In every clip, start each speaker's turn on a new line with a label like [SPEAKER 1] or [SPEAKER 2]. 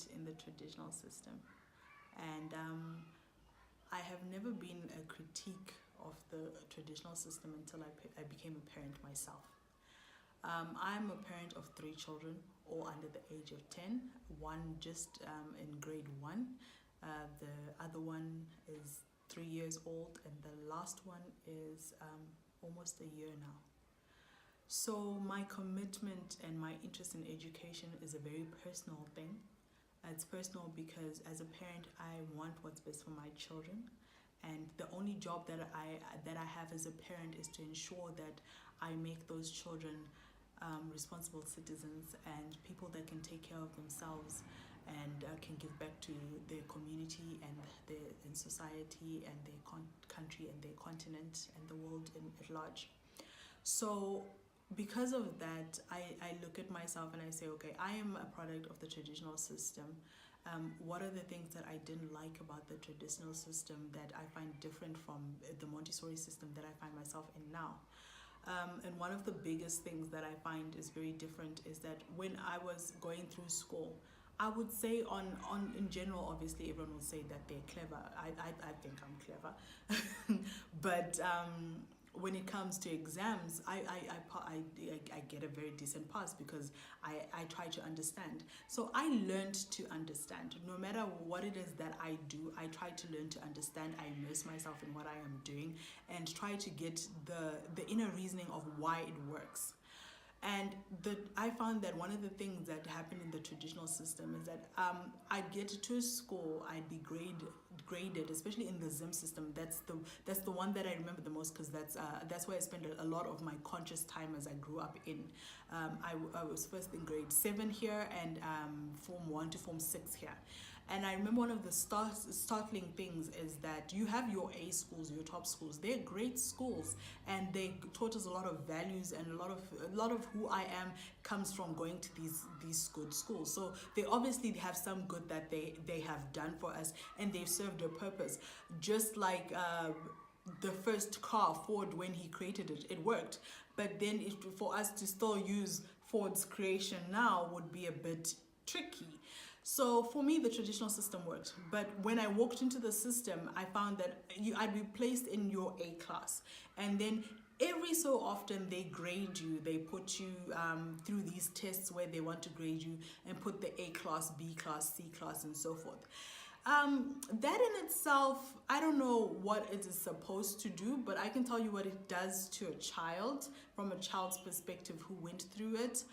[SPEAKER 1] parent in the traditional system, and I have never been a critique of the traditional system until I became a parent myself. I'm a parent of 3 children, all under the age of 10, one just in grade 1, the other one is 3 years old, and the last one is almost a year now. So my commitment and my interest in education is a very personal thing. It's personal because as a parent, I want what's best for my children, and the only job that I have as a parent is to ensure that I make those children responsible citizens and people that can take care of themselves and can give back to their community and society and their country and their continent and the world at large. So because of that, I look at myself and I say, okay, I am a product of the traditional system. What are the things that I didn't like about the traditional system that I find different from the Montessori system that I find myself in now? And one of the biggest things that I find is very different is that when I was going through school, I would say in general, obviously everyone will say that they're clever. I think I'm clever. But when it comes to exams, I get a very decent pass because I try to understand. So I learned to understand. No matter what it is that I do, I try to learn to understand. I immerse myself in what I am doing and try to get the inner reasoning of why it works. And I found that one of the things that happened in the traditional system is that I'd get to school, I'd be graded, especially in the Zim system. That's the one that I remember the most because that's where I spent a lot of my conscious time as I grew up in. I was first in grade 7 here and Form 1 to Form 6 here. And I remember one of the startling things is that you have your A schools, your top schools. They're great schools, and they taught us a lot of values, and a lot of who I am comes from going to these good schools. So they obviously have some good that they have done for us, and they've served a purpose. Just like the first car, Ford, when he created it, it worked. But then for us to still use Ford's creation now would be a bit tricky. So for me, the traditional system worked. But when I walked into the system, I found that I'd be placed in your A class. And then every so often they grade you. They put you through these tests where they want to grade you and put the A class, B class, C class, and so forth. That in itself, I don't know what it is supposed to do, but I can tell you what it does to a child from a child's perspective who went through it.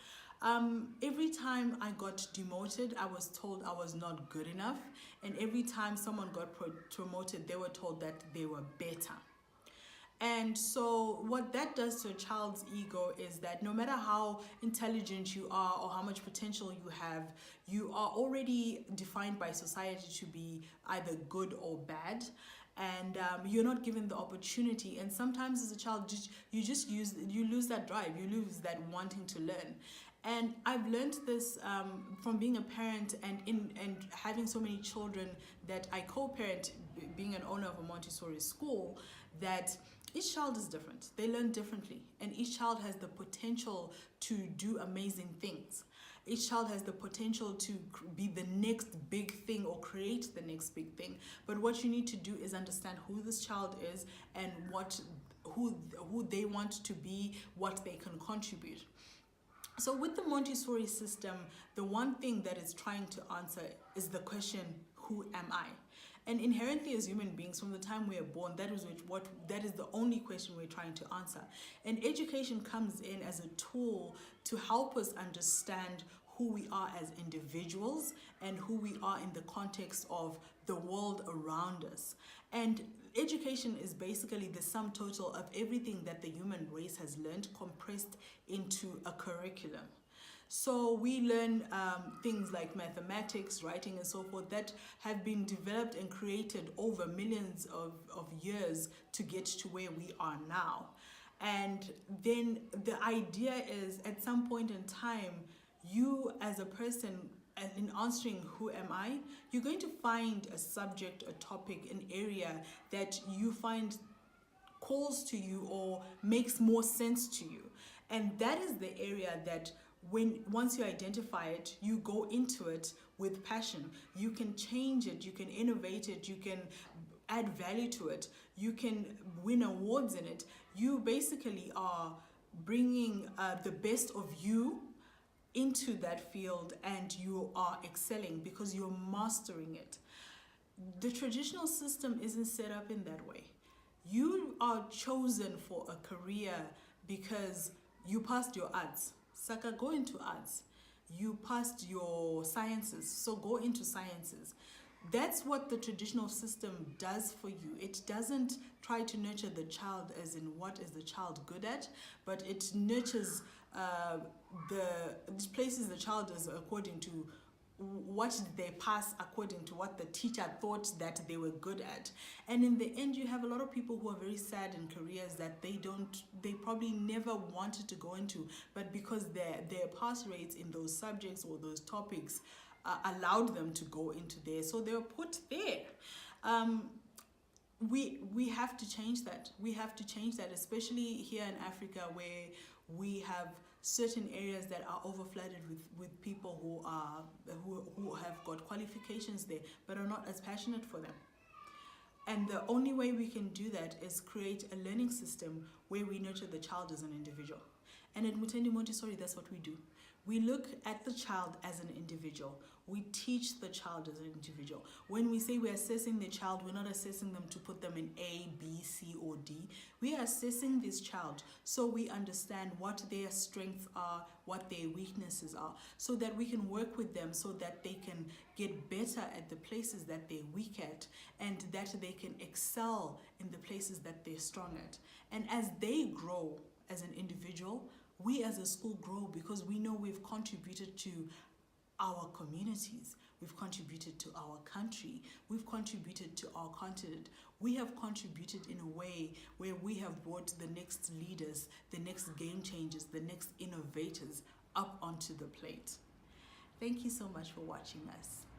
[SPEAKER 1] Every time I got demoted, I was told I was not good enough. And every time someone got promoted, they were told that they were better. And so what that does to a child's ego is that no matter how intelligent you are or how much potential you are already defined by society to be either good or bad. And you're not given the opportunity. And sometimes as a child, you lose that drive, you lose that wanting to learn. And I've learned this from being a parent and having so many children that I co-parent, being an owner of a Montessori school, that each child is different. They learn differently, and each child has the potential to do amazing things. Each child has the potential to be the next big thing or create the next big thing. But what you need to do is understand who this child is and who they want to be, what they can contribute. So with the Montessori system, the one thing that it's trying to answer is the question, who am I? And inherently as human beings, from the time we are born, that is the only question we're trying to answer. And education comes in as a tool to help us understand who we are as individuals and who we are in the context of the world around us. And education is basically the sum total of everything that the human race has learned compressed into a curriculum. So we learn things like mathematics, writing, and so forth that have been developed and created over millions of years to get to where we are now. And then the idea is at some point in time, you as a person, in answering who am I, you're going to find a subject, a topic, an area that you find calls to you or makes more sense to you. And that is the area that once you identify it, you go into it with passion. You can change it, you can innovate it, you can add value to it, you can win awards in it. You basically are bringing the best of you into that field, and you are excelling because you're mastering it. The traditional system isn't set up in that way. You are chosen for a career because you passed your arts. Saka, go into arts. You passed your sciences, so go into sciences. That's what the traditional system does for you. It doesn't try to nurture the child as in what is the child good at, but it nurtures it places the child as according to what did they pass, according to what the teacher thought that they were good at. And in the end, you have a lot of people who are very sad in careers that they probably never wanted to go into, but because their pass rates in those subjects or those topics allowed them to go into there, so they were put there. We have to change that. We have to change that, especially here in Africa, where we have certain areas that are overflooded with people who have got qualifications there but are not as passionate for them. And the only way we can do that is create a learning system where we nurture the child as an individual. And at Mutendi Montessori, that's what we do. We look at the child as an individual. We teach the child as an individual. When we say we're assessing the child, we're not assessing them to put them in A, B, C, or D. We are assessing this child so we understand what their strengths are, what their weaknesses are, so that we can work with them so that they can get better at the places that they're weak at, and that they can excel in the places that they're strong at. And as they grow as an individual, we as a school grow because we know we've contributed to our communities, we've contributed to our country, we've contributed to our continent. We have contributed in a way where we have brought the next leaders, the next game changers, the next innovators up onto the plate. Thank you so much for watching us.